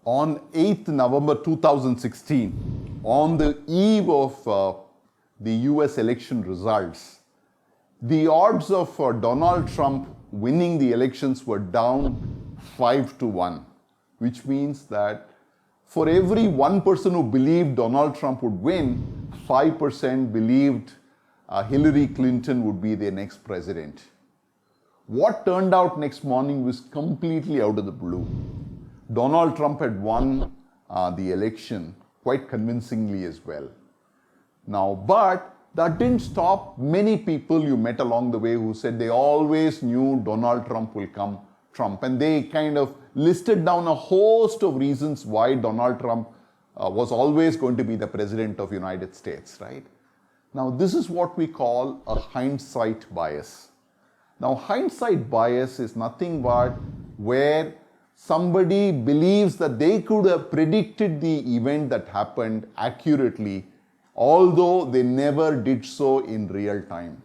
On 8th November 2016, on the eve of the US election results, the odds of Donald Trump winning the elections were down 5-1, which means that for every one person who believed Donald Trump would win, 5% believed Hillary Clinton would be their next president. What turned out next morning was completely out of the blue. Donald Trump had won the election quite convincingly as well. Now, but that didn't stop many people you met along the way who said they always knew Donald Trump will come Trump. And they kind of listed down a host of reasons why Donald Trump was always going to be the president of the United States, right? Now, this is what we call a hindsight bias. Now, hindsight bias is nothing but where somebody believes that they could have predicted the event that happened accurately, although they never did so in real time.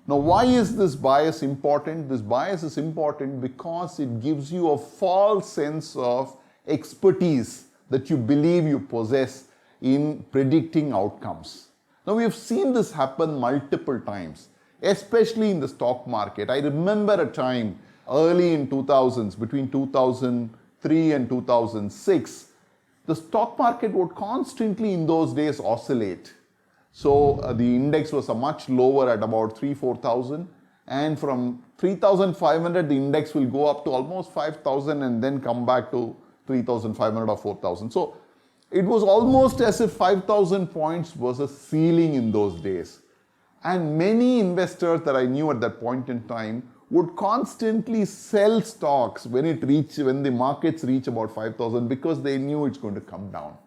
Now, why is this bias important? This bias is important because it gives you a false sense of expertise that you believe you possess in predicting outcomes. Now, we have seen this happen multiple times, especially in the stock market. I remember a time early in 2000s, between 2003 and 2006, the stock market would constantly in those days oscillate. So the index was a much lower at about 3,000-4,000, and from 3,500 the index will go up to almost 5,000 and then come back to 3,500 or 4,000. So it was almost as if 5,000 points was a ceiling in those days. And many investors that I knew at that point in time would constantly sell stocks when the markets reach about 5,000 because they knew it's going to come down.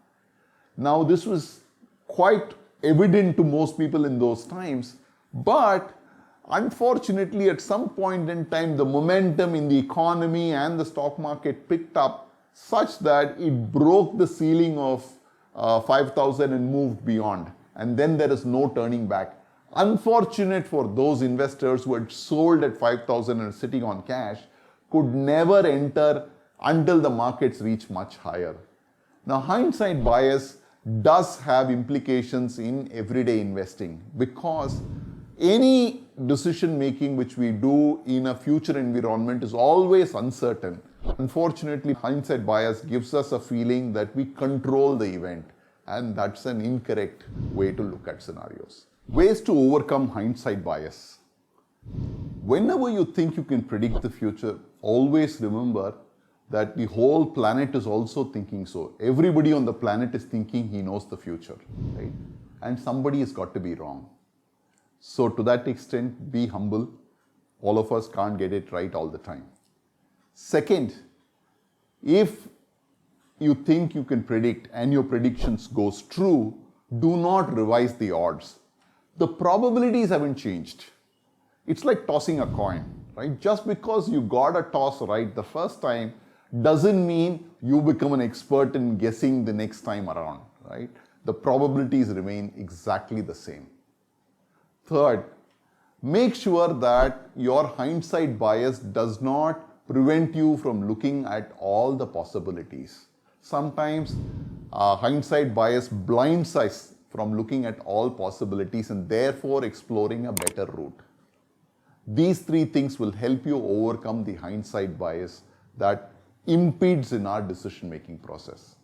Now, this was quite evident to most people in those times, but unfortunately at some point in time the momentum in the economy and the stock market picked up such that it broke the ceiling of 5,000 and moved beyond, and then there is no turning back. Unfortunate for those investors who had sold at 5,000 and sitting on cash, could never enter until the markets reach much higher. Now, hindsight bias does have implications in everyday investing because any decision making which we do in a future environment is always uncertain. Unfortunately, hindsight bias gives us a feeling that we control the event, and that's an incorrect way to look at scenarios. Ways to overcome hindsight bias. Whenever you think you can predict the future, always remember that the whole planet is also thinking so. Everybody on the planet is thinking he knows the future, right? And somebody has got to be wrong. So to that extent, be humble. All of us can't get it right all the time. Second, if you think you can predict and your predictions goes true, do not revise the odds. The probabilities haven't changed. It's like tossing a coin, right? Just because you got a toss right the first time doesn't mean you become an expert in guessing the next time around, right? The probabilities remain exactly the same. Third, make sure that your hindsight bias does not prevent you from looking at all the possibilities. Sometimes hindsight bias blinds us from looking at all possibilities and therefore exploring a better route. These three things will help you overcome the hindsight bias that impedes in our decision-making process.